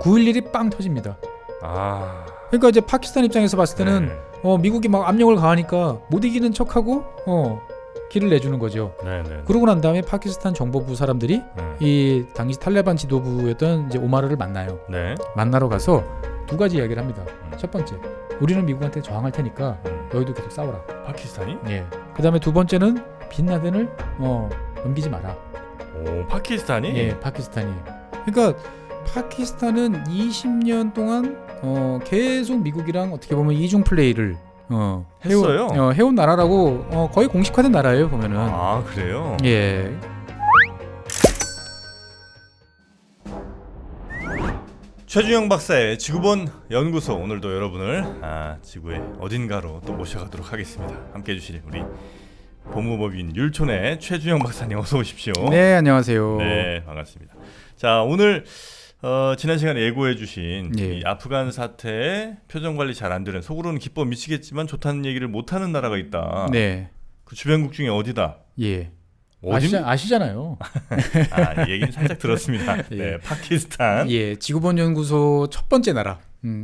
9.11이 빵 터집니다. 아. 그러니까 이제 파키스탄 입장에서 봤을 때는 네. 미국이 막 압력을 가하니까 못 이기는 척하고 길을 내주는 거죠. 네네. 그러고 난 다음에 파키스탄 정보부 사람들이 이 당시 탈레반 지도부였던 이제 오마르를 만나요. 네. 만나러 가서 두 가지 이야기를 합니다. 첫 번째, 우리는 미국한테 저항할 테니까 너희도 계속 싸워라. 파키스탄이? 예. 그다음에 두 번째는 빈라덴을 넘기지 마라. 오, 파키스탄이? 예, 파키스탄이. 그러니까 파키스탄은 20년 동안 계속 미국이랑 어떻게 보면 이중 플레이를 했어요? 해온 나라라고 거의 공식화된 나라예요, 보면은. 아, 그래요? 예. 최준영 박사의 지구본 연구소, 오늘도 여러분을 지구의 어딘가로 또 모셔가도록 하겠습니다. 함께 해주실 우리 법무법인 율촌의 최준영 박사님, 어서 오십시오. 네, 안녕하세요. 네, 반갑습니다. 자, 오늘 지난 시간에 예고해주신 예. 이 아프간 사태에 표정 관리 잘 안 되는, 속으로는 기뻐 미치겠지만 좋다는 얘기를 못하는 나라가 있다. 네. 그 주변국 중에 어디다? 예. 어디? 아시잖아요. 얘기는 살짝 들었습니다. 예. 네, 파키스탄. 예, 지구본 연구소 첫 번째 나라.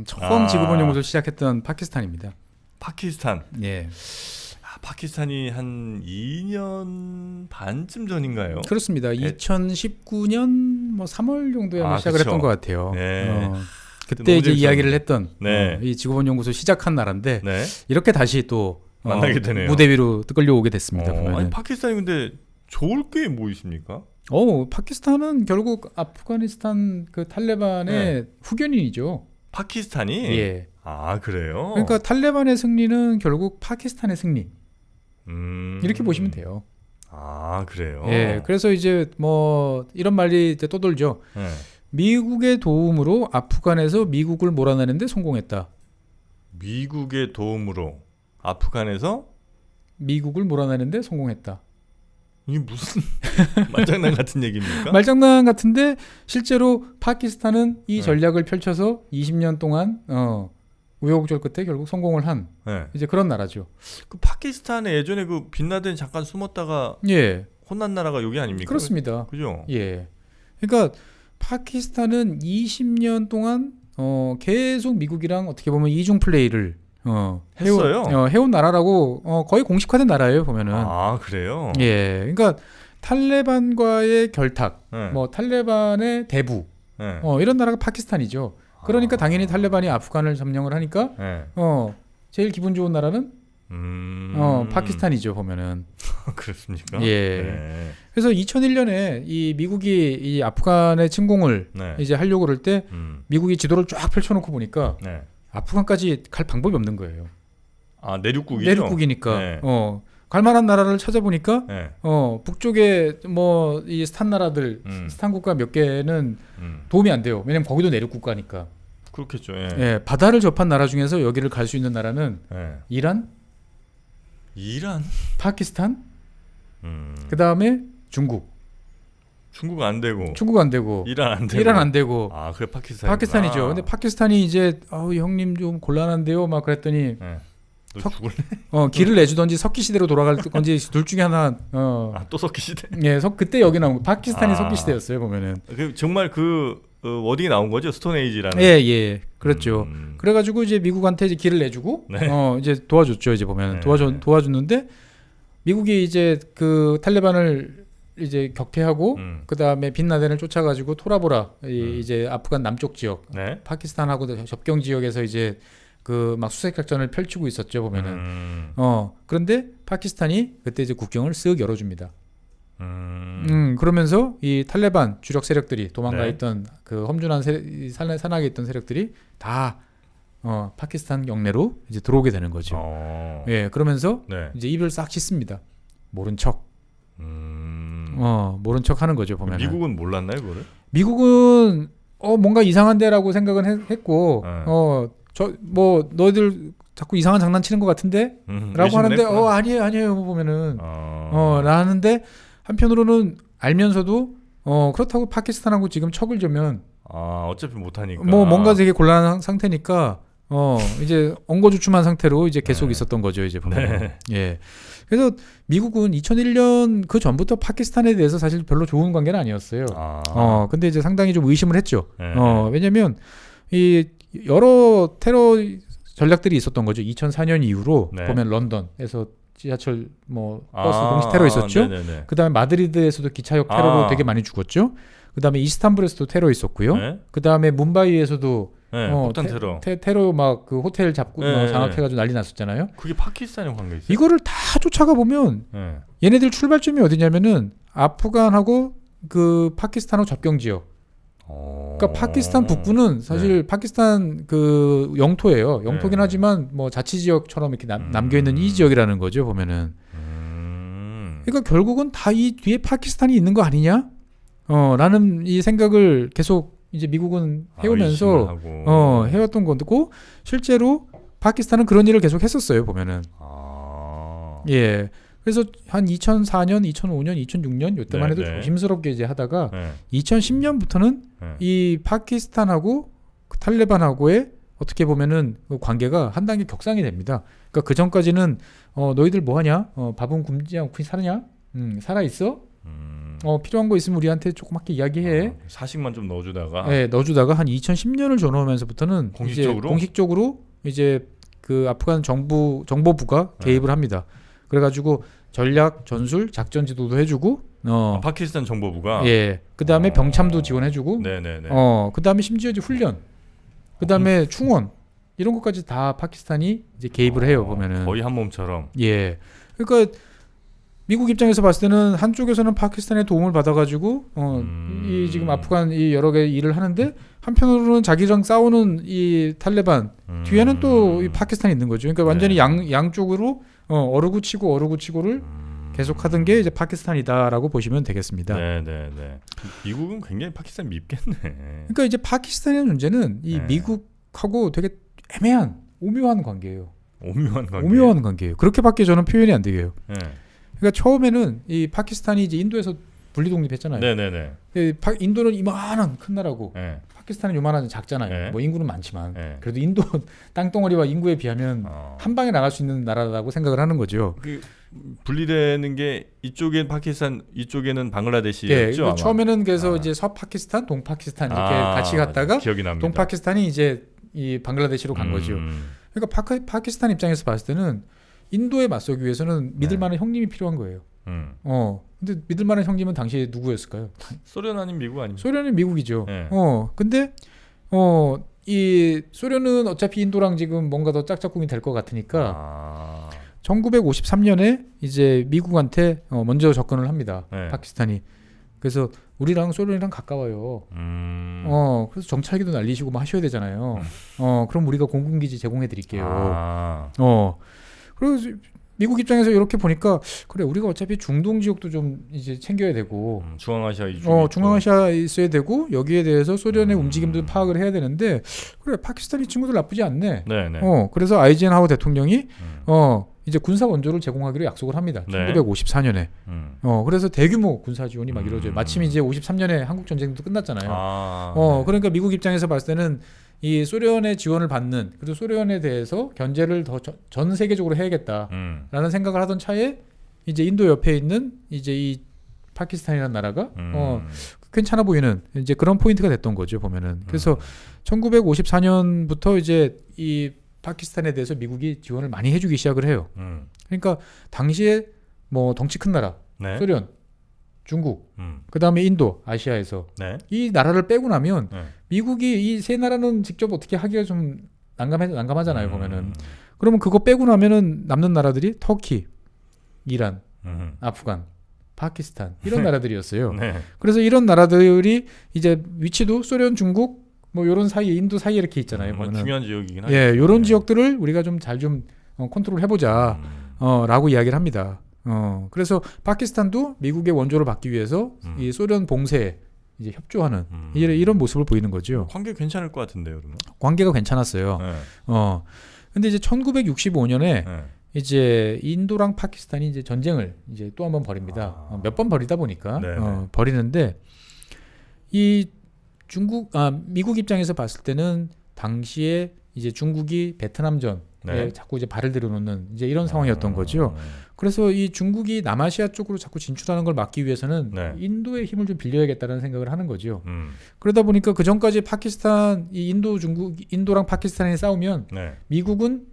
처음 지구본 연구소를 시작했던 파키스탄입니다. 파키스탄. 예. 파키스탄이 한 2년 반쯤 전인가요? 그렇습니다. 2019년 뭐 3월 정도에 시작을 그쵸. 했던 것 같아요. 네. 그때 이제 이야기를 했던 네. 이 지구본 연구소 시작한 나라인데 네. 이렇게 다시 또 만나게 되네요. 무대 위로 끌려오게 됐습니다. 아니, 파키스탄이 근데 좋을 게 뭐 있습니까? 파키스탄은 결국 아프가니스탄 그 탈레반의 후견인이죠. 파키스탄이? 예. 아, 그래요? 그러니까 탈레반의 승리는 결국 파키스탄의 승리. 이렇게 보시면 돼요. 아, 그래요? 예. 그래서 이제 뭐 이런 말이 이제 떠돌죠. 네. 미국의 도움으로 아프간에서 미국을 몰아내는데 성공했다. 미국의 도움으로 아프간에서 미국을 몰아내는데 성공했다. 이게 무슨 말장난 같은 얘기입니까? 말장난 같은데 실제로 파키스탄은 이 전략을 펼쳐서 20년 동안 우여곡절 끝에 결국 성공을 한 이제 그런 나라죠. 그 파키스탄에 예전에 그 빈라덴 잠깐 숨었다가 혼난 나라가 여기 아닙니까? 그렇습니다. 그죠? 예. 그러니까 파키스탄은 20년 동안 계속 미국이랑 어떻게 보면 이중 플레이를 했어요? 해온 나라라고 거의 공식화된 나라예요, 보면은. 아, 그래요? 예. 그러니까 탈레반과의 결탁, 뭐 탈레반의 대부, 이런 나라가 파키스탄이죠. 그러니까 당연히 탈레반이 아프간을 점령을 하니까 제일 기분 좋은 나라는 파키스탄이죠, 보면은. 그렇습니까? 예. 네. 그래서 2001년에 이 미국이 이 아프간의 침공을 이제 하려고 그럴 때 미국이 지도를 쫙 펼쳐놓고 보니까 아프간까지 갈 방법이 없는 거예요. 아, 내륙국이죠? 내륙국이니까. 갈 만한 나라를 찾아보니까 북쪽에 뭐 이 스탄 나라들, 스탄 국가 몇 개는 도움이 안 돼요. 왜냐면 거기도 내륙 국가니까. 그렇겠죠. 예, 바다를 접한 나라 중에서 여기를 갈 수 있는 나라는 이란, 파키스탄, 그 다음에 중국. 중국 안 되고. 중국 안 되고. 이란 안 되고. 아, 그래 파키스탄이죠. 근데 파키스탄이 이제 형님 좀 곤란한데요, 막 그랬더니. 너 죽을래? 길을 내주던지 석기 시대로 돌아갈 건지 둘 중에 하나. 또 석기 시대? 예, 그때 여기 나온 거. 파키스탄이 석기 시대였어요, 보면은. 정말 그 워딩이 나온 거죠, 스톤 에이지라는. 예, 그렇죠. 그래가지고 이제 미국한테 이제 길을 내주고, 이제 도와줬죠, 이제 보면 도와줬는데 미국이 이제 그 탈레반을 이제 격퇴하고 그 다음에 빈라덴을 쫓아가지고 토라보라 이제 아프간 남쪽 지역, 파키스탄하고 접경 지역에서 이제 그 막 수색 작전을 펼치고 있었죠, 보면은. 그런데 파키스탄이 그때 이제 국경을 쓱 열어줍니다. 그러면서 이 탈레반 주력 세력들이 도망가 있던 그 험준한 산악에 있던 세력들이 다 파키스탄 경내로 이제 들어오게 되는 거죠. 예, 그러면서 이제 입을 싹 씻습니다. 모른 척. 모른 척 하는 거죠, 보면. 미국은 몰랐나요, 그거를? 미국은 뭔가 이상한데라고 생각은 했고, 뭐 너희들 자꾸 이상한 장난치는 것 같은데? 라고 하는데 아니에요 보면은 라는데 한편으로는 알면서도 그렇다고 파키스탄하고 지금 척을 지면 어차피 못하니까 뭐 뭔가 되게 곤란한 상태니까 이제 엉거주춤한 상태로 이제 계속 있었던 거죠. 이제 보면. 예. 그래서 미국은 2001년 그 전부터 파키스탄에 대해서 사실 별로 좋은 관계는 아니었어요. 근데 이제 상당히 좀 의심을 했죠. 왜냐면 이 여러 테러 전략들이 있었던 거죠. 2004년 이후로 보면 런던에서 지하철 버스 공식 테러 있었죠. 그다음에 마드리드에서도 기차역 테러로 되게 많이 죽었죠. 그다음에 이스탄불에서도 테러 있었고요. 그다음에 뭄바이에서도 폭탄 테러. 테러 막 그 호텔 잡고 장악해가지고 난리 났었잖아요. 그게 파키스탄에 관계 있어요? 이거를 다 쫓아가 보면 얘네들 출발점이 어디냐면은 아프간하고 그 파키스탄하고 접경 지역. 그러니까 파키스탄 북부는 사실 파키스탄 그 영토예요. 영토긴 하지만 뭐 자치 지역처럼 이렇게 남겨 있는 이 지역이라는 거죠. 보면은. 그러니까 결국은 다 이 뒤에 파키스탄이 있는 거 아니냐? 라는 이 생각을 계속 이제 미국은 해오면서 해왔던 거고 실제로 파키스탄은 그런 일을 계속 했었어요. 보면은. 예. 그래서 한 2004년, 2005년, 2006년 이때만 해도 조심스럽게 이제 하다가 2010년부터는 이 파키스탄하고 그 탈레반하고의 어떻게 보면은 그 관계가 한 단계 격상이 됩니다. 그러니까 그 전까지는 너희들 뭐 하냐? 밥은 굶지 않고 살아냐? 살아 있어? 필요한 거 있으면 우리한테 조그맣게 이야기해. 사식만 좀 넣어주다가. 네, 넣어주다가 한 2010년을 전후하면서부터는 공식적으로 이제 그 아프간 정보부가 개입을 합니다. 그래가지고 전략, 전술, 작전 지도도 해주고. 파키스탄 정보부가. 예. 그 다음에 병참도 지원해주고. 네네네. 그 다음에 심지어 이제 훈련. 그 다음에 충원 이런 것까지 다 파키스탄이 이제 개입을 해요. 보면은. 거의 한 몸처럼. 예. 그러니까. 미국 입장에서 봤을 때는 한쪽에서는 파키스탄의 도움을 받아가지고 이 지금 아프간 이 여러 개 일을 하는데 한편으로는 자기랑 싸우는 이 탈레반 뒤에는 또 이 파키스탄이 있는 거죠. 그러니까 완전히 양쪽으로 어루구치고를 계속하던 게 이제 파키스탄이다라고 보시면 되겠습니다. 네네네. 미국은 굉장히 파키스탄 밉겠네. 그러니까 이제 파키스탄의 문제는 이 미국하고 되게 애매한 오묘한 관계예요. 오묘한 관계예요. 그렇게밖에 저는 표현이 안 되게요. 그러니까 처음에는 이 파키스탄이 이제 인도에서 분리 독립했잖아요. 네네네. 인도는 이만한 큰 나라고 파키스탄은 요만한 작잖아요. 뭐 인구는 많지만 그래도 인도 땅덩어리와 인구에 비하면 한 방에 나갈 수 있는 나라라고 생각을 하는 거죠. 그 분리되는 게 이쪽엔 파키스탄, 이쪽에는 방글라데시였죠. 처음에는 그래서 이제 서파키스탄, 동파키스탄 이렇게 같이 갔다가 기억이 납니다. 동파키스탄이 이제 이 방글라데시로 간 거죠. 그러니까 파키스탄 입장에서 봤을 때는 인도에 맞서기 위해서는 믿을 만한 형님이 필요한 거예요. 근데 믿을 만한 형님은 당시에 누구였을까요? 소련 아닌 미국 아닙니까? 소련은 미국이죠. 근데 이 소련은 어차피 인도랑 지금 뭔가 더 짝짝꿍이 될 것 같으니까 1953년에 이제 미국한테 먼저 접근을 합니다. 파키스탄이. 그래서 우리랑 소련이랑 가까워요. 그래서 정찰기도 날리시고 뭐 하셔야 되잖아요. 그럼 우리가 공군기지 제공해 드릴게요. 그래서 미국 입장에서 이렇게 보니까 그래 우리가 어차피 중동 지역도 좀 이제 챙겨야 되고 중앙아시아 중앙아시아에 있어야 되고 여기에 대해서 소련의 움직임도 파악을 해야 되는데 그래 파키스탄 이 친구들 나쁘지 않네. 그래서 아이젠하워 대통령이 이제 군사 원조를 제공하기로 약속을 합니다. 1954년에. 그래서 대규모 군사 지원이 막 이루어져요. 마침 이제 53년에 한국 전쟁도 끝났잖아요. 그러니까 미국 입장에서 봤을 때는 이 소련의 지원을 받는 그리고 소련에 대해서 견제를 더 전 세계적으로 해야겠다라는 생각을 하던 차에 이제 인도 옆에 있는 이제 이 파키스탄이라는 나라가 괜찮아 보이는 이제 그런 포인트가 됐던 거죠. 보면은. 그래서 1954년부터 이제 이 파키스탄에 대해서 미국이 지원을 많이 해주기 시작을 해요. 그러니까 당시에 뭐 덩치 큰 나라 소련, 중국, 그 다음에 인도, 아시아에서 이 나라를 빼고 나면 미국이 이 세 나라는 직접 어떻게 하기가 좀 난감하잖아요. 보면은. 그러면 그거 빼고 나면은 남는 나라들이 터키, 이란, 아프간, 파키스탄 이런 나라들이었어요. 그래서 이런 나라들이 이제 위치도 소련, 중국 뭐 이런 사이에 인도 사이에 이렇게 있잖아요. 중요한 지역이긴 하죠. 예, 이런 지역들을 우리가 좀 잘 좀 컨트롤 해보자 라고 이야기를 합니다. 그래서 파키스탄도 미국의 원조를 받기 위해서 이 소련 봉쇄에 이제 협조하는 이런 모습을 보이는 거죠. 관계 괜찮을 것 같은데요, 그러면? 관계가 괜찮았어요. 근데 이제 1965년에 이제 인도랑 파키스탄이 이제 전쟁을 이제 또 한 번 벌입니다. 몇 번 벌이다 보니까 벌이는데 이 미국 입장에서 봤을 때는 당시에 이제 중국이 베트남전에 네. 자꾸 이제 발을 들여놓는 이제 이런 상황이었던 거죠. 그래서 이 중국이 남아시아 쪽으로 자꾸 진출하는 걸 막기 위해서는 네. 인도의 힘을 좀 빌려야겠다는 생각을 하는 거죠. 그러다 보니까 그 전까지 파키스탄, 이 인도랑 파키스탄이 싸우면 네. 미국은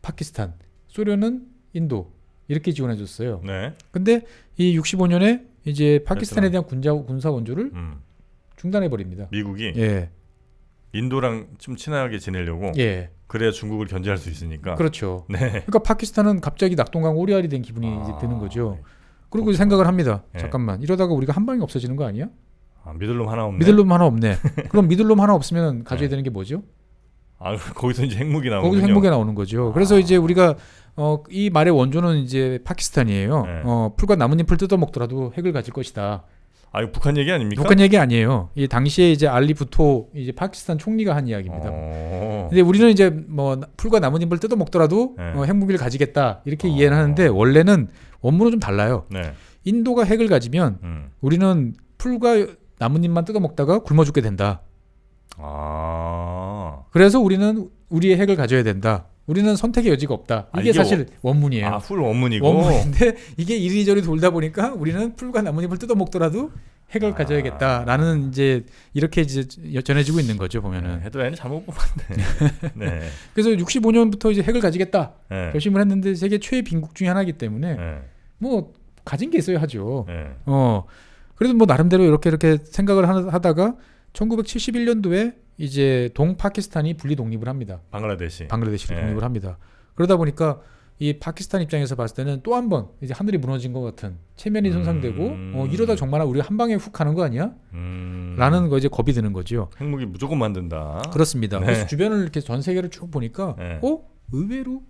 파키스탄, 소련은 인도 이렇게 지원해줬어요. 네. 근데 이 65년에 이제 파키스탄에 대한 군사 원조를 중단해 버립니다. 미국이 예, 인도랑 좀 친하게 지내려고 예, 그래야 중국을 견제할 수 있으니까. 그렇죠. 네. 그러니까 파키스탄은 갑자기 낙동강 오리알이 된 기분이 이제 드는 거죠. 그리고 생각을 합니다. 예. 잠깐만, 이러다가 우리가 한 방에 없어지는 거 아니야? 아, 믿을놈 하나 없네. 믿을 놈 하나 없네. 그럼 믿을 놈 하나 없으면 가져야 되는 게 뭐죠? 아, 거기서 이제 핵무기 나오는군요. 거기서 핵무기가 나오는 거죠. 그래서 이제 우리가 이 말의 원조는 이제 파키스탄이에요. 네. 풀과 나뭇잎을 뜯어먹더라도 핵을 가질 것이다. 아, 이거 북한 얘기 아닙니까? 북한 얘기 아니에요. 이 당시에 이제 알리 부토 이제 파키스탄 총리가 한 이야기입니다. 근데 우리는 이제 뭐 풀과 나뭇잎을 뜯어먹더라도 네. 핵무기를 가지겠다 이렇게 이해를 하는데 원래는 원문은 좀 달라요. 네. 인도가 핵을 가지면 우리는 풀과 나뭇잎만 뜯어먹다가 굶어 죽게 된다. 아. 그래서 우리는 우리의 핵을 가져야 된다. 우리는 선택의 여지가 없다. 이게 이게 사실 원문이에요. 아, 풀 원문이고. 원문인데 이게 이리저리 돌다 보니까 우리는 풀과 나뭇잎을 뜯어먹더라도 핵을 가져야겠다라는 이제 이렇게 이제 전해지고 있는 거죠 보면은. 헤드라인을 잘못 뽑았네. 네. 그래서 65년부터 이제 핵을 가지겠다 네. 결심을 했는데 세계 최애 빈국 중에 하나이기 때문에 네. 뭐 가진 게 있어야 하죠. 네. 그래도 뭐 나름대로 이렇게 생각을 하다가 1971년도에 이제 동파키스탄이 분리 독립을 합니다. 방글라데시로 네. 독립을 합니다. 그러다 보니까 이 파키스탄 입장에서 봤을 때는 또 한 번 이제 하늘이 무너진 것 같은 체면이 손상되고 이러다 정말 우리 한 방에 훅 가는 거 아니야? 라는 거 이제 겁이 드는 거죠. 핵무기 무조건 만든다. 그렇습니다. 네. 그래서 주변을 이렇게 전 세계를 쭉 보니까 네. 의외로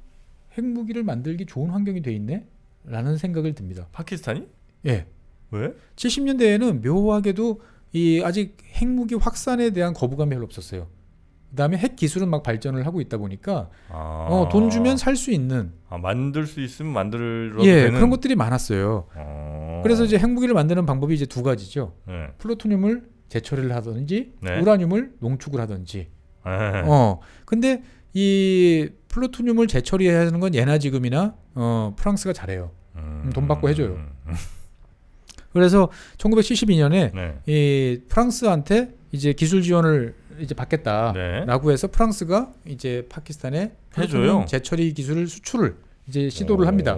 핵무기를 만들기 좋은 환경이 돼 있네? 라는 생각을 듭니다. 파키스탄이? 예. 왜? 70년대에는 묘하게도 이 아직 핵무기 확산에 대한 거부감이 별로 없었어요. 그다음에 핵 기술은 막 발전을 하고 있다 보니까 돈 주면 살 수 있는 만들 수 있으면 만들어도 예, 되는 그런 것들이 많았어요. 그래서 이제 핵무기를 만드는 방법이 이제 두 가지죠. 네. 플루토늄을 재처리를 하든지 네. 우라늄을 농축을 하든지. 네. 근데 이 플루토늄을 재처리해야 하는 건 예나 지금이나 프랑스가 잘해요. 돈 받고 해줘요. 그래서 1972년에 네. 이 프랑스한테 이제 기술 지원을 이제 받겠다라고 해서 프랑스가 이제 파키스탄에 해줘요. 재처리 기술 수출을 이제 시도를 합니다.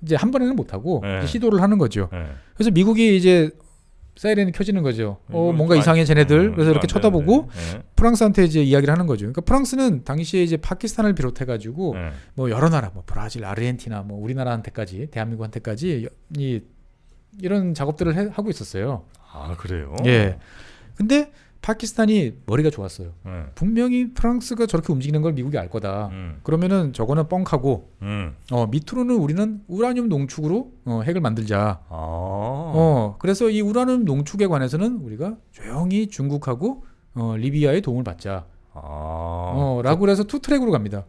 이제 한 번에는 못 하고 네. 시도를 하는 거죠. 네. 그래서 미국이 이제 사이렌이 켜지는 거죠. 뭔가 이상해 쟤네들. 그래서 이렇게 쳐다보고 프랑스한테 이제 이야기를 하는 거죠. 그러니까 프랑스는 당시에 이제 파키스탄을 비롯해 가지고 뭐 여러 나라, 뭐 브라질, 아르헨티나, 뭐 우리나라한테까지, 대한민국한테까지 이런 작업들을 하고 있었어요. 아, 그래요? 예. 근데 파키스탄이 머리가 좋았어요. 네. 분명히 프랑스가 저렇게 움직이는 걸 미국이 알 거다. 그러면은 저거는 뻥카고 밑으로는 우리는 우라늄 농축으로 핵을 만들자. 그래서 이 우라늄 농축에 관해서는 우리가 조용히 중국하고 리비아의 도움을 받자. 라고 그래서 투 트랙으로 갑니다.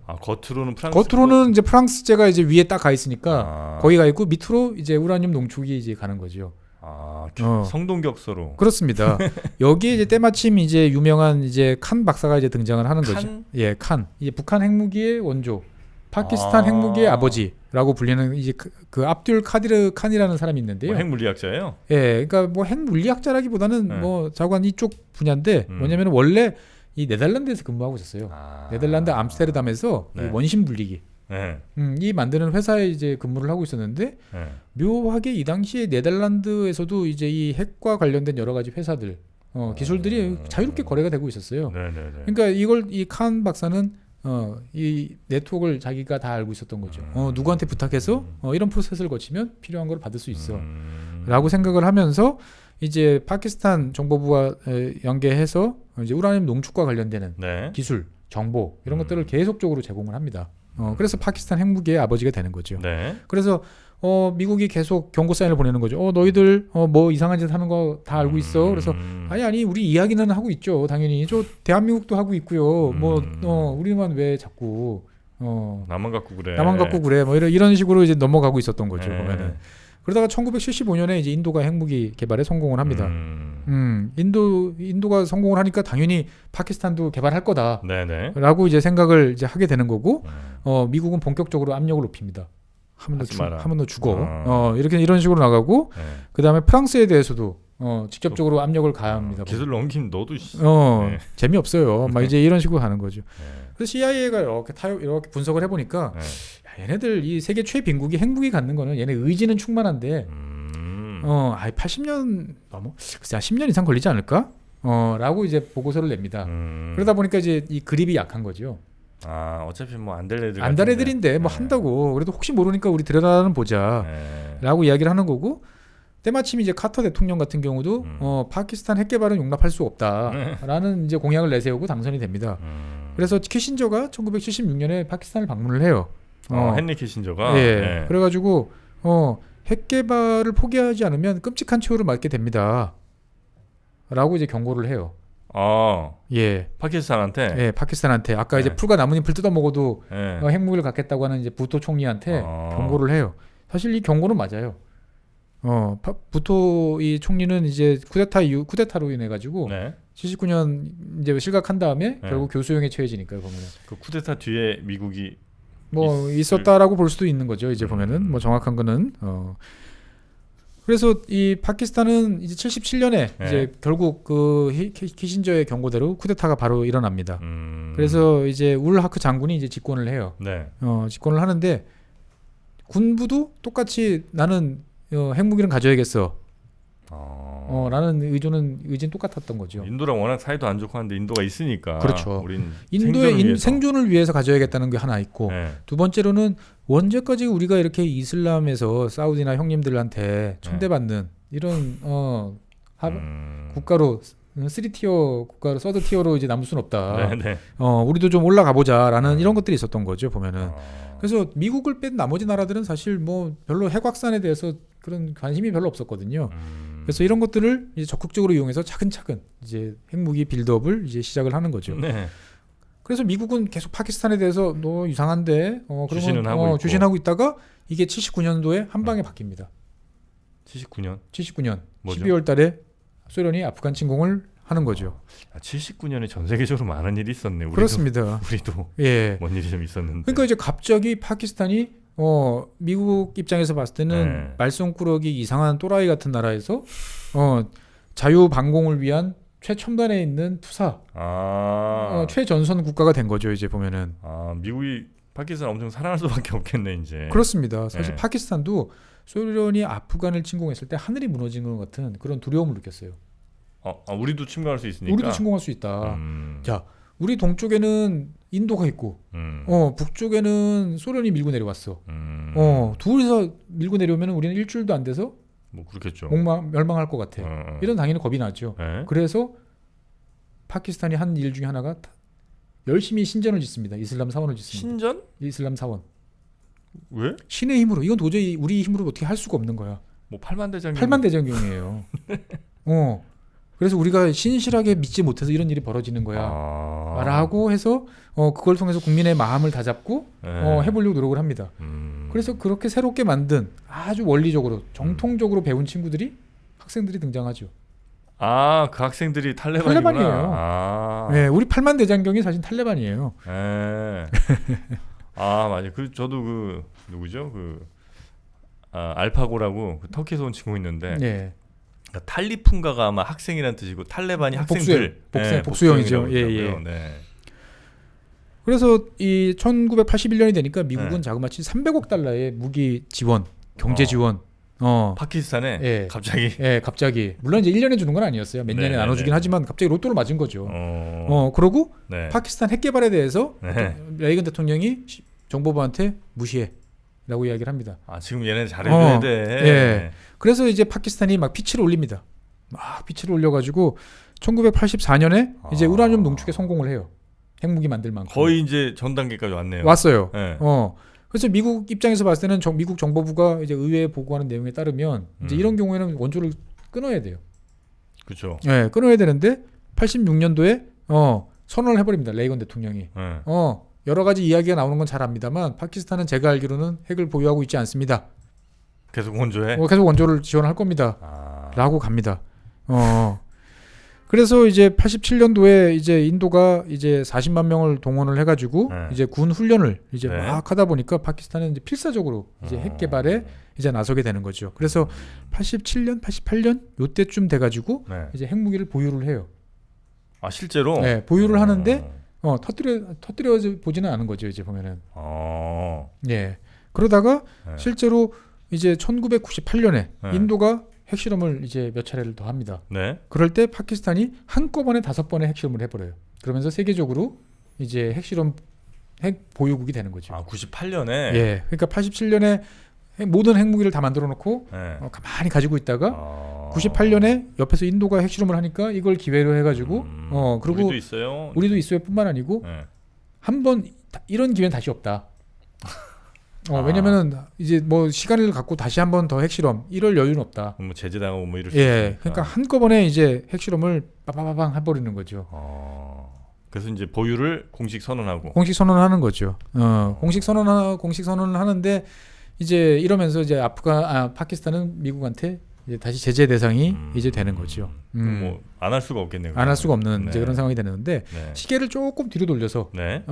겉으로는 이제 프랑스제가 이제 위에 딱 가 있으니까 거기 가 있고 밑으로 이제 우라늄 농축이 이제 가는 거죠. 성동격서로. 그렇습니다. 여기에 이제 때마침 이제 유명한 이제 칸 박사가 이제 등장을 하는 거죠. 예, 칸. 이제 북한 핵무기의 원조, 파키스탄 핵무기의 아버지라고 불리는 이제 그 압둘 카디르 칸이라는 사람이 있는데요. 핵 물리학자예요? 예, 그러니까 뭐 핵 물리학자라기보다는 뭐 자관 이쪽 분야인데 뭐냐면 원래 이 네덜란드에서 근무하고 있었어요. 네덜란드 암스테르담에서 이 원심 분리기. 이 만드는 회사에 이제 근무를 하고 있었는데 묘하게 이 당시에 네덜란드에서도 이제 이 핵과 관련된 여러 가지 회사들 기술들이 자유롭게 거래가 되고 있었어요. 그러니까 이걸 이 칸 박사는 이 네트워크를 자기가 다 알고 있었던 거죠. 누구한테 부탁해서 이런 프로세스를 거치면 필요한 걸 받을 수 있어라고 생각을 하면서 이제 파키스탄 정보부와 연계해서 이제 우라늄 농축과 관련되는 기술, 정보 이런 것들을 계속적으로 제공을 합니다. 그래서 파키스탄 핵무기의 아버지가 되는 거죠. 그래서 미국이 계속 경고 사인을 보내는 거죠. 너희들 뭐 이상한 짓 하는 거 다 알고 있어. 그래서 아니 우리 이야기는 하고 있죠. 당연히 저 대한민국도 하고 있고요. 우리만 왜 자꾸 나만 갖고 그래. 뭐 이런 식으로 이제 넘어가고 있었던 거죠. 보면은. 그러다가 1975년에 이제 인도가 핵무기 개발에 성공을 합니다. 인도가 성공을 하니까 당연히 파키스탄도 개발할 거다라고 네네. 이제 생각을 이제 하게 되는 거고, 미국은 본격적으로 압력을 높입니다. 한 번 더 죽어. 이런 식으로 나가고, 네. 그 다음에 프랑스에 대해서도 직접적으로 압력을 가합니다. 기술 넘긴 너도 네. 재미없어요. 막 이제 이런 식으로 가는 거죠. 네. 그래서 CIA가 이렇게 분석을 해보니까 네. 야, 얘네들 이 세계 최빈국이 핵무기 갖는 거는 얘네 의지는 충만한데 80년 글쎄 10년 이상 걸리지 않을까? 라고 이제 보고서를 냅니다. 그러다 보니까 이제 이 그립이 약한 거죠. 어차피 뭐 안 될 애들 안 될 애들인데 뭐 한다고 그래도 혹시 모르니까 우리 들여다는 보자라고 이야기를 하는 거고, 때마침 이제 카터 대통령 같은 경우도 파키스탄 핵 개발은 용납할 수 없다라는 이제 공약을 내세우고 당선이 됩니다. 그래서 키신저가 1976년에 파키스탄을 방문을 해요. 헨리 키신저가. 예. 네. 그래가지고 핵 개발을 포기하지 않으면 끔찍한 최후를 맞게 됩니다. 라고 이제 경고를 해요. 예. 파키스탄한테. 예, 파키스탄한테 아까 이제 네. 풀과 나뭇잎을 뜯어먹어도 네. 핵무기를 갖겠다고 하는 이제 부토 총리한테 경고를 해요. 사실 이 경고는 맞아요. 부토 이 총리는 이제 쿠데타로 인해 가지고 네. 79년 이제 실각한 다음에 네. 결국 교수형에 처해지니까요. 보면은 그 쿠데타 뒤에 미국이 뭐 있었다라고 볼 수도 있는 거죠. 이제 보면은 뭐 정확한 거는 그래서 이 파키스탄은 이제 77년에 네. 이제 결국 그 키신저의 경고대로 쿠데타가 바로 일어납니다. 그래서 이제 울 하크 장군이 이제 집권을 해요. 네. 집권을 하는데 군부도 똑같이 나는 핵무기는 가져야겠어. 라는 의지는 똑같았던 거죠. 인도랑 워낙 사이도 안 좋고 한데 인도가 있으니까. 그렇죠. 우린 인도의 생존을 위해서 가져야겠다는 게 하나 있고, 네. 두 번째로는 언제까지 우리가 이렇게 이슬람에서 사우디나 형님들한테 천대받는 이런 국가로 3티어 국가로 서드 티어로 이제 남을 수는 없다. 네, 네. 우리도 좀 올라가 보자라는 이런 것들이 있었던 거죠. 보면은. 그래서 미국을 뺀 나머지 나라들은 사실 뭐 별로 핵 확산에 대해서 그런 관심이 별로 없었거든요. 그래서 이런 것들을 이제 적극적으로 이용해서 차근차근 이제 핵무기 빌드업을 이제 시작을 하는 거죠. 네. 그래서 미국은 계속 파키스탄에 대해서 너 이상한데 주시는 하고 있고. 주신하고 있다가 이게 79년도에 한 방에 바뀝니다. 79년 뭐죠? 12월 달에 소련이 아프간 침공을 하는 거죠. 79년에 전 세계적으로 많은 일이 있었네. 그렇습니다. 우리도 예. 뭔 일이 좀 있었는데. 그러니까 이제 갑자기 파키스탄이 미국 입장에서 봤을 때는 말썽꾸러기 이상한 또라이 같은 나라에서 자유 반공을 위한 최첨단에 있는 투사, 최전선 국가가 된 거죠. 이제 보면은. 미국이 파키스탄 엄청 사랑할 수밖에 없겠네 이제. 그렇습니다. 사실 파키스탄도 소련이 아프간을 침공했을 때 하늘이 무너지는 것 같은 그런 두려움을 느꼈어요. 우리도 침공할 수 있으니까. 우리도 침공할 수 있다. 자, 우리 동쪽에는 인도가 있고, 북쪽에는 소련이 밀고 내려왔어. 둘이서 밀고 내려오면 우리는 일주일도 안 돼서 뭐 그렇겠죠. 멸망할 것 같아. 이런 당연히 겁이 나죠. 그래서 파키스탄이 한 일 중에 하나가 열심히 신전을 짓습니다. 이슬람 사원을 짓습니다. 신전? 이슬람 사원. 왜? 신의 힘으로. 이건 도저히 우리 힘으로 어떻게 할 수가 없는 거야. 뭐 팔만대장경. 팔만대장경이에요. 그래서 우리가 신실하게 믿지 못해서 이런 일이 벌어지는 거야. 라고 해서 그걸 통해서 국민의 마음을 다잡고 해보려고 노력을 합니다. 그래서 그렇게 새롭게 만든 아주 원리적으로 정통적으로 배운 친구들이 학생들이 등장하죠. 그 학생들이 탈레반이구나. 네, 우리 팔만대장경이 사실 탈레반이에요. 맞아요. 저도 누구죠? 알파고라고 터키에서 온 친구 있는데. 네. 탈리푼가가 아마 학생이란 뜻이고 탈레반이 학생들 복수형이죠. 예. 네. 그래서 이 1981년이 되니까 미국은 자그마치 300억 달러의 무기 지원, 경제 지원. 파키스탄에 갑자기. 물론 이제 1년에 주는 건 아니었어요. 몇 년에 나눠주긴 하지만 갑자기 로또를 맞은 거죠. 그러고 파키스탄 핵 개발에 대해서 레이건 대통령이 정보부한테 무시해라고 이야기를 합니다. 지금 얘네 잘해줘야 돼. 예. 그래서 이제 파키스탄이 막 피치를 올립니다. 막 피치를 올려가지고 1984년에 이제 우라늄 농축에 성공을 해요. 핵무기 만들 만큼. 거의 이제 전 단계까지 왔네요. 왔어요. 그래서 미국 입장에서 봤을 때는 미국 정보부가 이제 의회에 보고하는 내용에 따르면 이제 이런 경우에는 원조를 끊어야 돼요. 그렇죠. 네, 끊어야 되는데 86년도에 선언을 해버립니다. 레이건 대통령이. 여러 가지 이야기가 나오는 건 잘 압니다만 파키스탄은 제가 알기로는 핵을 보유하고 있지 않습니다. 계속 원조해. 계속 원조를 지원할 겁니다. 아. 라고 갑니다. 그래서 이제 87년도에 이제 인도가 이제 40만 명을 동원을 해가지고 네. 이제 군 훈련을 이제 네. 막 하다 보니까 파키스탄은 이제 필사적으로 이제 핵 개발에 이제 나서게 되는 거죠. 그래서 87년, 88년 요때쯤 돼가지고 네. 이제 핵무기를 보유를 해요. 아 실제로? 네, 보유를 하는데 터뜨려 보지는 않은 거죠. 이제 보면은. 예. 그러다가 네. 실제로 이제 1998년에 네. 인도가 핵실험을 이제 몇 차례를 더 합니다. 네. 그럴 때 파키스탄이 한꺼번에 5번의 핵실험을 해버려요. 그러면서 세계적으로 이제 핵 보유국이 되는 거죠. 아 98년에. 예. 그러니까 87년에 모든 핵무기를 다 만들어 놓고 네. 가만히 가지고 있다가 98년에 옆에서 인도가 핵실험을 하니까 이걸 기회로 해가지고 그리고 우리도 있어요 뿐만 아니고 네. 한번 이런 기회는 다시 없다. 왜냐면은 이제 뭐 시간을 갖고 다시 한번 더 핵실험 이럴 여유는 없다. 뭐 제재당하고 뭐 이럴 수 예, 있으니까. 그러니까 한꺼번에 이제 핵실험을 빠바바방 해버리는 거죠. 그래서 이제 보유를 공식 선언하고. 공식 선언하는 거죠. 공식 선언을 하는데 이제 이러면서 이제 파키스탄은 미국한테 이제 다시 제재 대상이 이제 되는 거죠. 뭐 안 할 수가 없겠네요. 안 할 수가 없는 네. 이제 그런 상황이 되는데 네. 시계를 조금 뒤로 돌려서 네.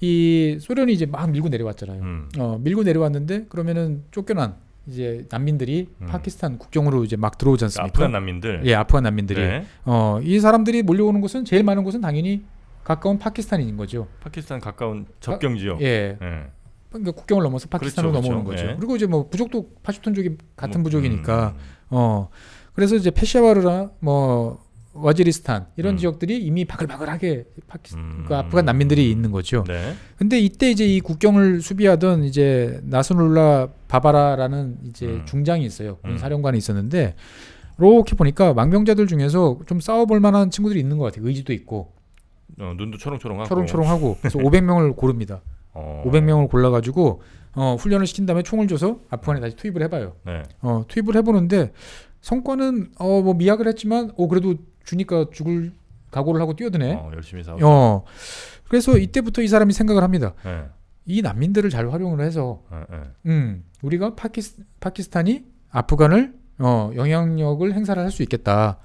이 소련이 이제 막 밀고 내려왔잖아요. 밀고 내려왔는데 그러면은 쫓겨난 이제 난민들이 파키스탄 국경으로 이제 막 들어오지 않습니까? 아프간 난민들. 예, 아프간 난민들이. 네. 이 사람들이 몰려오는 곳은 제일 많은 곳은 당연히 가까운 파키스탄인 거죠. 파키스탄 가까운 접경 지역. 예. 네. 그러니까 국경을 넘어서 파키스탄으로 그렇죠, 넘어오는 그렇죠. 거죠. 예. 그리고 이제 뭐 부족도 파슈툰족이 같은 부족이니까. 그래서 이제 페샤와르나 뭐 와지리스탄 이런 지역들이 이미 바글바글하게 그 아프간 난민들이 있는 거죠. 네. 근데 이때 이제 이 국경을 수비하던 이제 나스룰라 바바라라는 이제 중장이 있어요. 사령관이 있었는데 이렇게 보니까 망명자들 중에서 좀 싸워볼 만한 친구들이 있는 것 같아요. 의지도 있고. 눈도 초롱초롱하고. 초롱초롱하고. 그래서 500명을 고릅니다. 500명을 골라가지고 훈련을 시킨 다음에 총을 줘서 아프간에 다시 투입을 해봐요. 네. 투입을 해보는데 성과는 뭐 미약을 했지만 그래도 주니까 죽을 각오를 하고 뛰어드네. 열심히 싸워. 그래서 이때부터 이 사람이 생각을 합니다. 네. 이 난민들을 잘 활용을 해서 네. 우리가 파키스탄이 아프간을 영향력을 행사를 할 수 있겠다.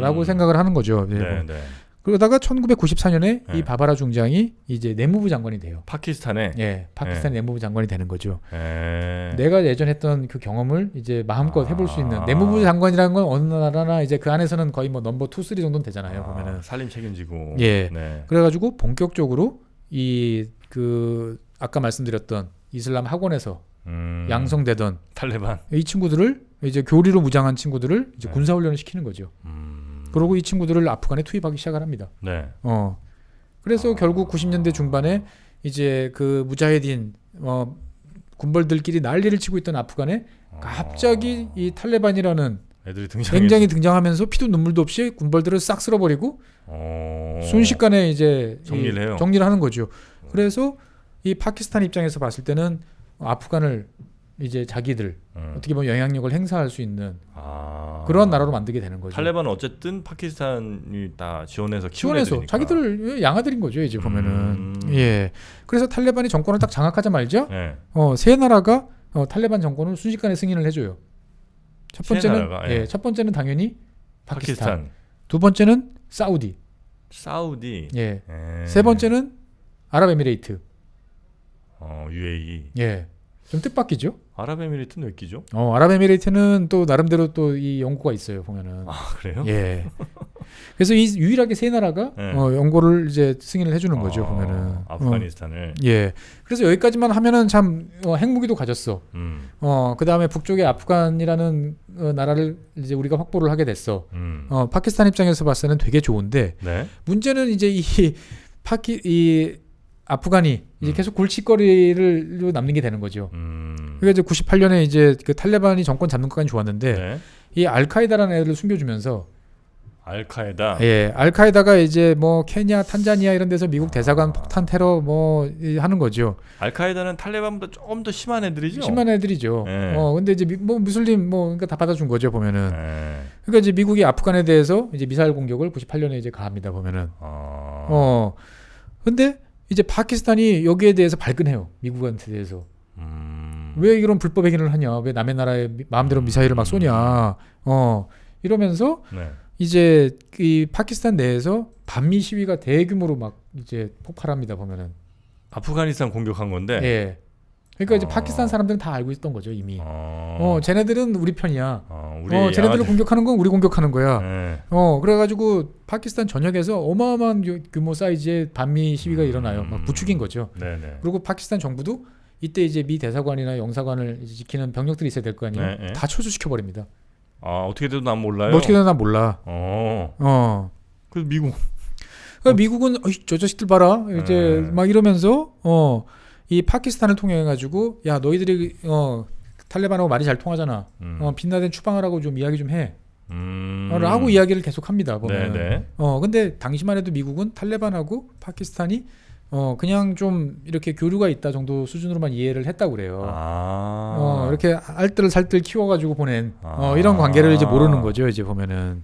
라고 생각을 하는 거죠. 네, 네. 그러다가 1994년에 네. 이 바바라 중장이 이제 내무부 장관이 돼요. 파키스탄에. 예, 파키스탄 내무부 장관이 되는 거죠. 네. 내가 예전 했던 그 경험을 이제 마음껏 해볼 수 있는 내무부 장관이라는 건 어느 나라나 이제 그 안에서는 거의 뭐 넘버 2, 3 정도는 되잖아요. 보면은 살림 책임지고. 예. 네. 그래가지고 본격적으로 이 그 아까 말씀드렸던 이슬람 학원에서 양성되던 탈레반. 이 친구들을 이제 교리로 무장한 친구들을 이제 군사 훈련을 시키는 거죠. 그리고 이 친구들을 아프간에 투입하기 시작을 합니다. 네. 그래서 결국 90년대 중반에 이제 그 무자헤딘 군벌들끼리 난리를 치고 있던 아프간에 갑자기 이 탈레반이라는 애들이 굉장히 등장하면서 피도 눈물도 없이 군벌들을 싹 쓸어버리고 순식간에 이제 정리를 해요. 정리를 하는 거죠. 그래서 이 파키스탄 입장에서 봤을 때는 아프간을 이제 자기들 어떻게 보면 영향력을 행사할 수 있는 그런 나라로 만들게 되는 거죠. 탈레반은 어쨌든 파키스탄이 다 지원해서 키운 애들이니까. 자기들 양아들인 거죠. 이제 보면은 예. 그래서 탈레반이 정권을 딱 장악하자마자 네. 세 나라가 탈레반 정권을 순식간에 승인을 해줘요. 첫 번째는 나라가, 예. 첫 번째는 당연히 파키스탄. 파키스탄. 두 번째는 사우디. 예. 세 번째는 아랍에미레이트. UAE. 예. 좀 뜻밖이죠? 아랍에미레이트는 왜 끼죠? 아랍에미레이트는 또 나름대로 또 이 연고가 있어요, 보면은. 그래요? 예. 그래서 이 유일하게 세 나라가 연고를 이제 승인을 해주는 거죠, 보면은. 아프가니스탄을. 예. 그래서 여기까지만 하면은 참 핵무기도 가졌어. 그 다음에 북쪽에 아프간이라는 나라를 이제 우리가 확보를 하게 됐어. 파키스탄 입장에서 봤을 때는 되게 좋은데 네. 문제는 이제 이 아프간이 이제 계속 골칫거리를 남는 게 되는 거죠. 그러니까 이제 98년에 이제 그 탈레반이 정권 잡는 것까지 좋았는데 네. 이 알카에다라는 애를 숨겨주면서 알카에다. 예, 알카에다가 이제 뭐 케냐, 탄자니아 이런 데서 미국 대사관 폭탄 테러 뭐 하는 거죠. 알카에다는 탈레반보다 조금 더 심한 애들이죠. 심한 애들이죠. 네. 근데 이제 뭐 무슬림 뭐 그러니까 다 받아준 거죠 보면은. 네. 그러니까 이제 미국이 아프간에 대해서 이제 미사일 공격을 98년에 이제 가합니다 보면은. 근데 이제 파키스탄이 여기에 대해서 발끈해요. 미국한테 대해서. 왜 이런 불법 행위를 하냐? 왜 남의 나라에 마음대로 미사일을 막 쏘냐? 이러면서 네. 이제 이 파키스탄 내에서 반미 시위가 대규모로 막 이제 폭발합니다. 보면은 아프가니스탄 공격한 건데. 예. 그러니까 이제 파키스탄 사람들은 다 알고 있었던 거죠 이미. 쟤네들은 우리 편이야. 쟤네들을 공격하는 건 우리 공격하는 거야. 네. 그래가지고 파키스탄 전역에서 어마어마한 규모 사이즈의 반미 시위가 일어나요. 막 부추긴 거죠. 네네. 그리고 파키스탄 정부도 이때 이제 미 대사관이나 영사관을 이제 지키는 병력들이 있어야 될 거 아니에요. 네. 다 철수시켜 버립니다. 어떻게 돼도 난 몰라요. 뭐 어떻게 되나 몰라. 그래서 미국. 그러니까 미국은 저 자식들 봐라 이제 막 이러면서 이 파키스탄을 통해 가지고 야 너희들이 탈레반하고 말이 잘 통하잖아. 빈라덴 추방하라고 좀 이야기 좀 해. 라고 이야기를 계속합니다. 보면. 네네. 근데 당시만 해도 미국은 탈레반하고 파키스탄이 그냥 좀 이렇게 교류가 있다 정도 수준으로만 이해를 했다고 그래요. 이렇게 알뜰살뜰 키워가지고 보낸 이런 관계를 이제 모르는 거죠. 이제 보면은.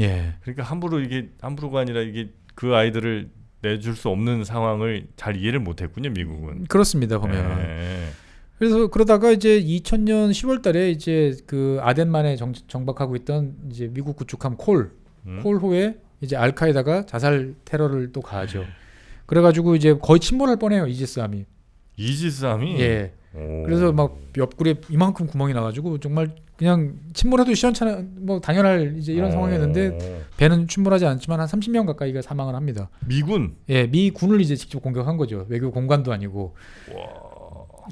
예. 그러니까 함부로가 아니라 이게 그 아이들을 내줄 수 없는 상황을 잘 이해를 못했군요, 미국은. 그렇습니다, 보면. 그래서 그러다가 이제 2000년 10월달에 이제 그 아덴만에 정박하고 있던 이제 미국 구축함 콜호에 이제 알카에다가 자살 테러를 또 가하죠. 그래가지고 이제 거의 침몰할 뻔해요, 이지스함이. 이지스함이? 예. 그래서 막 옆구리에 이만큼 구멍이 나가지고 정말 그냥 침몰해도 시원찮아 뭐 당연할 이제 이런 상황이었는데 배는 침몰하지 않지만 한 30명 가까이가 사망을 합니다. 미군? 예, 미군을 이제 직접 공격한 거죠. 외교 공관도 아니고.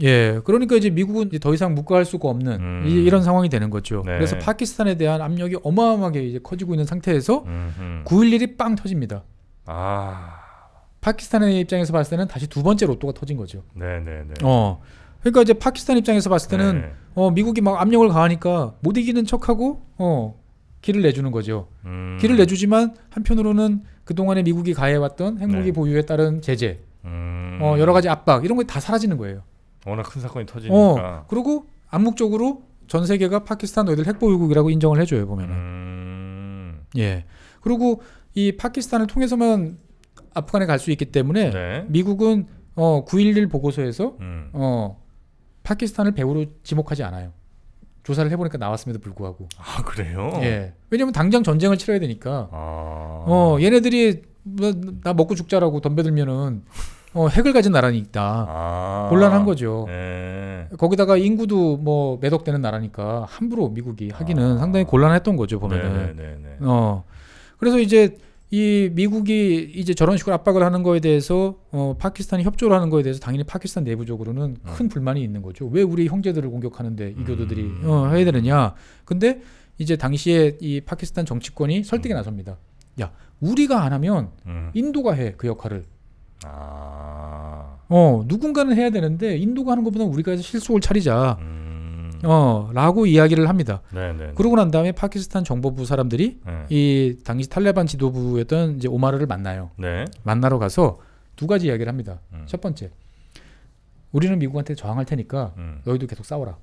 예, 그러니까 이제 미국은 이제 더 이상 묵과할 수가 없는 이런 상황이 되는 거죠. 네. 그래서 파키스탄에 대한 압력이 어마어마하게 이제 커지고 있는 상태에서 9.11이 빵 터집니다. 파키스탄의 입장에서 봤을 때는 다시 두 번째 로또가 터진 거죠. 네네네. 그러니까 이제 파키스탄 입장에서 봤을 때는 미국이 막 압력을 가하니까 못 이기는 척하고 길을 내주는 거죠. 길을 내주지만 한편으로는 그동안에 미국이 가해왔던 핵무기 보유에 따른 제재, 여러 가지 압박 이런 거 다 사라지는 거예요. 워낙 큰 사건이 터지니까. 그리고 암묵적으로 전 세계가 파키스탄 너희들 핵보유국이라고 인정을 해줘요 보면은. 예. 그리고 이 파키스탄을 통해서만 아프간에 갈 수 있기 때문에 미국은 9.11 보고서에서 파키스탄을 배후로 지목하지 않아요. 조사를 해보니까 나왔음에도 불구하고. 그래요? 예. 왜냐면 당장 전쟁을 치러야 되니까. 얘네들이 나 먹고 죽자라고 덤벼들면은 핵을 가진 나라니까 곤란한 거죠. 거기다가 인구도 뭐 몇 억 되는 나라니까 함부로 미국이 하기는 상당히 곤란했던 거죠 보면은. 그래서 이제 이 미국이 이제 저런 식으로 압박을 하는 거에 대해서 파키스탄이 협조를 하는 거에 대해서 당연히 파키스탄 내부적으로는 큰 불만이 있는 거죠. 왜 우리 형제들을 공격하는데 이 교도들이 해야 되느냐. 근데 이제 당시에 이 파키스탄 정치권이 설득에 나섭니다. 야, 우리가 안 하면 인도가 해 그 역할을. 누군가는 해야 되는데 인도가 하는 것보다 우리가 해서 실속을 차리자. 라고 이야기를 합니다. 그러고 난 다음에 파키스탄 정보부 사람들이 이 당시 탈레반 지도부였던 이제 오마르를 만나요. 만나러 가서 두 가지 이야기를 합니다. 첫 번째, 우리는 미국한테 저항할 테니까 너희도 계속 싸워라.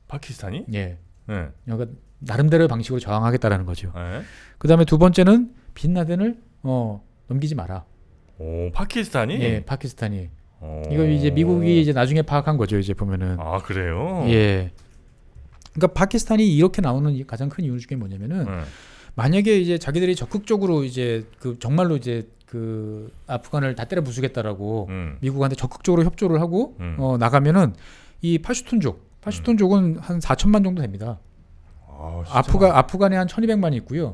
파키스탄이? 예. 그러니까 나름대로의 방식으로 저항하겠다라는 거죠. 그 다음에 두 번째는 빈라덴을 넘기지 마라. 파키스탄이? 예, 파키스탄이. 이거 이제 미국이 이제 나중에 파악한 거죠. 이제 보면은. 그래요? 예. 그러니까 파키스탄이 이렇게 나오는 가장 큰 이유 중에 뭐냐면은 만약에 이제 자기들이 적극적으로 이제 그 정말로 이제 그 아프간을 다 때려 부수겠다라고 미국한테 적극적으로 협조를 하고 나가면은 이 파슈툰족은 한 4천만 정도 됩니다. 아프간에 한 1,200만이 있고요.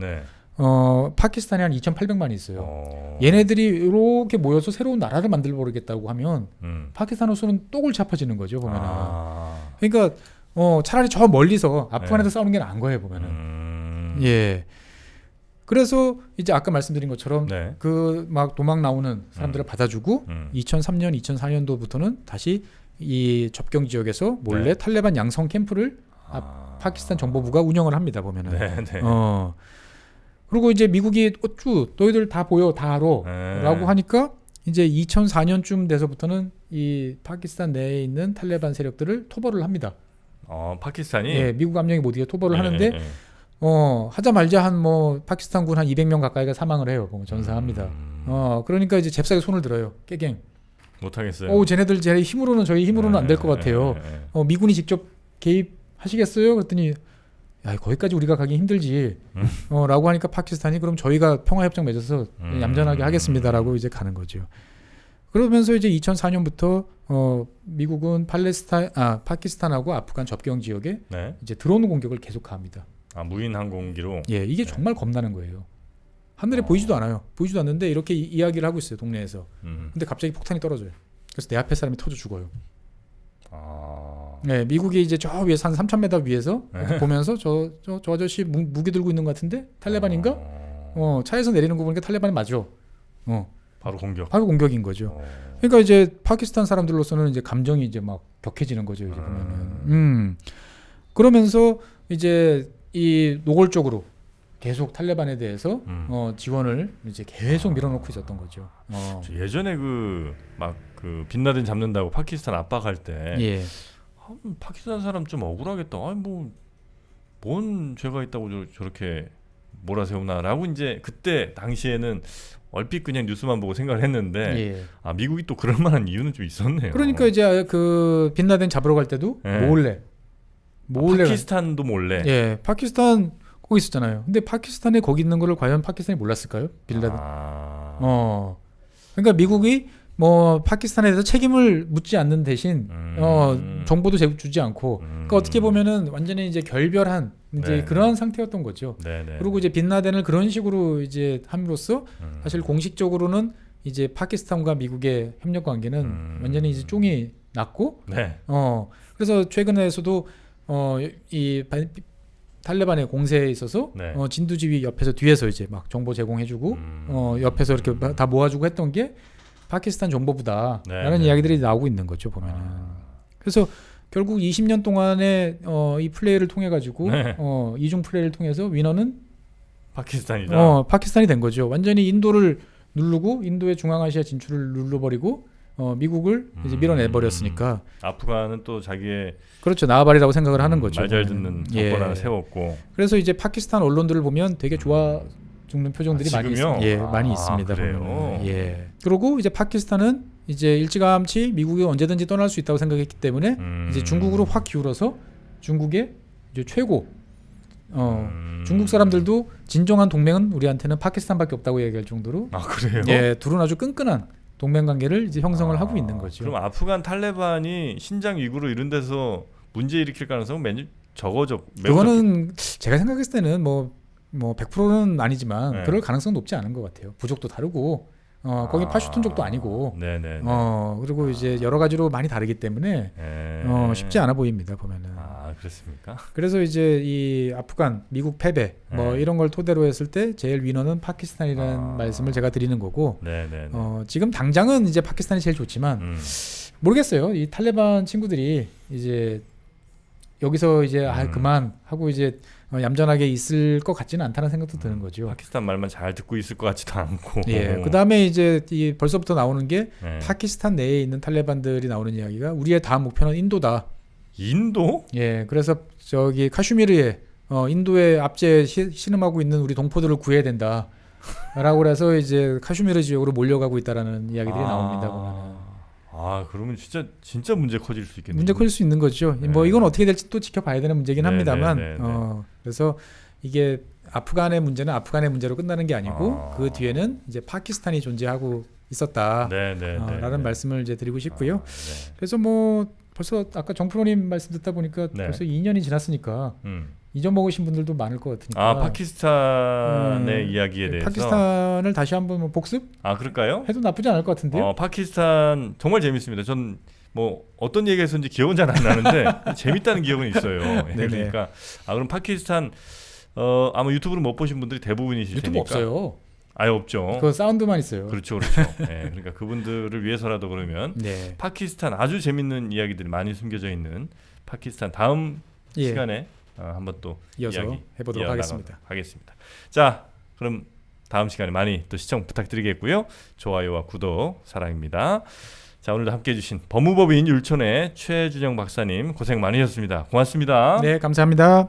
파키스탄에 한 2,800만이 있어요. 얘네들이 이렇게 모여서 새로운 나라를 만들어 버리겠다고 하면 파키스탄으로서는 또 골치 아파지는 거죠 보면은. 그러니까 차라리 저 멀리서 아프간에서 싸우는 게 나은 거예요 보면은. 예. 그래서 이제 아까 말씀드린 것처럼 그 막 도망 나오는 사람들을 받아주고 2003년, 2004년도부터는 다시 이 접경 지역에서 몰래 탈레반 양성 캠프를 파키스탄 정보부가 운영을 합니다 보면은. 그리고 이제 미국이 너희들 다 보여 다 알아 라고 하니까 이제 2004년쯤 돼서부터는 이 파키스탄 내에 있는 탈레반 세력들을 토벌을 합니다. 파키스탄이? 예, 미국 압력이 못 이겨 토벌을 하는데 하자 말자 한 뭐 파키스탄군 한 200명 가까이가 사망을 해요. 전사합니다. 그러니까 이제 잽싸게 손을 들어요. 깨갱. 못하겠어요. 쟤네들 제 힘으로는 저희 힘으로는 안 될 것 같아요. 미군이 직접 개입하시겠어요? 그랬더니 야, 거기까지 우리가 가기 힘들지. 라고 하니까 파키스탄이 그럼 저희가 평화협정 맺어서 얌전하게 하겠습니다라고 이제 가는 거죠. 그러면서 이제 2004년부터 미국은 파키스탄하고 아프간 접경 지역에 네. 이제 드론 공격을 계속 가합니다. 무인 항공기로. 예, 이게 정말 겁나는 거예요. 하늘에 보이지도 않아요. 보이지도 않는데 이렇게 이야기를 하고 있어요, 동네에서. 근데 갑자기 폭탄이 떨어져요. 그래서 내 앞에 사람이 터져 죽어요. 네, 미국이 이제 저 위에서 한 3,000m 위에서 보면서 저 아저씨 무기 들고 있는 것 같은데 탈레반인가? 차에서 내리는 거 보니까 탈레반 맞아. 바로 공격인 거죠. 그러니까 이제 파키스탄 사람들로서는 이제 감정이 이제 막 격해지는 거죠. 이제 보면은. 그러면서 이제 이 노골적으로 계속 탈레반에 대해서 지원을 이제 계속 밀어놓고 있었던 거죠. 예전에 그 빈라덴 잡는다고 파키스탄 압박할 때 예. 파키스탄 사람 좀 억울하겠다. 뭔 죄가 있다고 저렇게 몰아세우나라고 이제 그때 당시에는 얼핏 그냥 뉴스만 보고 생각을 했는데 미국이 또 그럴 만한 이유는 좀 있었네요. 그러니까 이제 그 빈라덴 잡으러 갈 때도 몰래 파키스탄도 몰래. 예, 파키스탄 거기 있었잖아요. 근데 파키스탄에 거기 있는 거를 과연 파키스탄이 몰랐을까요? 빈라덴. 그러니까 미국이 뭐 파키스탄에 대해서 책임을 묻지 않는 대신 정보도 주지 않고 그러니까 어떻게 보면은 완전히 이제 결별한 이제 그런 상태였던 거죠. 그리고 이제 빈라덴을 그런 식으로 이제 함으로써 사실 공식적으로는 이제 파키스탄과 미국의 협력 관계는 완전히 이제 쫑이 났고 그래서 최근에서도 이 탈레반의 공세에 있어서 진두지휘 옆에서 뒤에서 이제 막 정보 제공해주고 옆에서 이렇게 다 모아주고 했던 게 파키스탄 정보부다라는 이야기들이 나오고 있는 거죠 보면은. 그래서 결국 20년 동안의 이 플레이를 통해 가지고 이중 플레이를 통해서 위너는 파키스탄이다. 파키스탄이 된 거죠. 완전히 인도를 누르고 인도의 중앙아시아 진출을 눌러버리고 미국을 이제 밀어내버렸으니까. 아프간은 또 자기의 그렇죠, 나와바리라고 생각을 하는 거죠. 말 잘 듣는 정권 하나 세웠고. 그래서 이제 파키스탄 언론들을 보면 되게 좋아 죽는 표정들이 많이 있습니다. 그래요. 그리고 이제 파키스탄은 이제 일찌감치 미국이 언제든지 떠날 수 있다고 생각했기 때문에 이제 중국으로 확 기울어서 중국의 이제 최고 중국 사람들도 진정한 동맹은 우리한테는 파키스탄밖에 없다고 얘기할 정도로 그래요? 둘은 아주 끈끈한 동맹 관계를 이제 형성을 하고 있는 거죠. 그럼 아프간 탈레반이 신장 위구르 이런 데서 문제 일으킬 가능성은 매우 그거는 제가 생각했을 때는 뭐 100%는 아니지만 그럴 가능성은 높지 않은 것 같아요. 부족도 다르고 거기 파슈툰족도 아니고 그리고 이제 여러 가지로 많이 다르기 때문에 쉽지 않아 보입니다 보면은. 그렇습니까? 그래서 이제 이 아프간 미국 패배 이런 걸 토대로 했을 때 제일 위너는 파키스탄이라는 말씀을 제가 드리는 거고 지금 당장은 이제 파키스탄이 제일 좋지만 모르겠어요. 이 탈레반 친구들이 이제 여기서 이제 그만 하고 이제 얌전하게 있을 것 같지는 않다는 생각도 드는 거죠. 파키스탄 말만 잘 듣고 있을 것 같지도 않고. 그 다음에 이제 벌써부터 나오는 게 파키스탄 내에 있는 탈레반들이 나오는 이야기가 우리의 다음 목표는 인도다. 인도? 그래서 저기 카슈미르에 인도의 압제에 신음하고 있는 우리 동포들을 구해야 된다라고 그래서 이제 카슈미르 지역으로 몰려가고 있다라는 이야기들이 나옵니다. 보면은. 그러면 진짜 문제 커질 수 있겠네요. 문제 커질 수 있는 거죠. 뭐 이건 어떻게 될지 또 지켜봐야 되는 문제긴 합니다만 그래서 이게 아프간의 문제는 아프간의 문제로 끝나는 게 아니고 그 뒤에는 이제 파키스탄이 존재하고 있었다라는 말씀을 이제 드리고 싶고요. 그래서 뭐 벌써 아까 정프로님 말씀 듣다 보니까 벌써 2년이 지났으니까 잊어먹으신 분들도 많을 것 같으니까. 파키스탄의 이야기에 대해서 파키스탄을 다시 한번 복습? 그럴까요? 해도 나쁘지 않을 것 같은데요. 파키스탄 정말 재밌습니다. 전 뭐 어떤 얘기했었는지 기억은 잘 안 나는데 재밌다는 기억은 있어요. 그러니까 그럼 파키스탄 아마 유튜브를 못 보신 분들이 대부분이실 유튜브 테니까. 없어요. 아예 없죠. 그 사운드만 있어요. 그렇죠. 그러니까 그분들을 위해서라도 그러면 파키스탄 아주 재밌는 이야기들이 많이 숨겨져 있는 파키스탄 다음 시간에 한번 또 이어서 해보도록 하겠습니다. 자, 그럼 다음 시간에 많이 또 시청 부탁드리겠고요. 좋아요와 구독 사랑입니다. 자, 오늘도 함께해 주신 법무법인 율촌의 최준영 박사님 고생 많으셨습니다. 고맙습니다. 네, 감사합니다.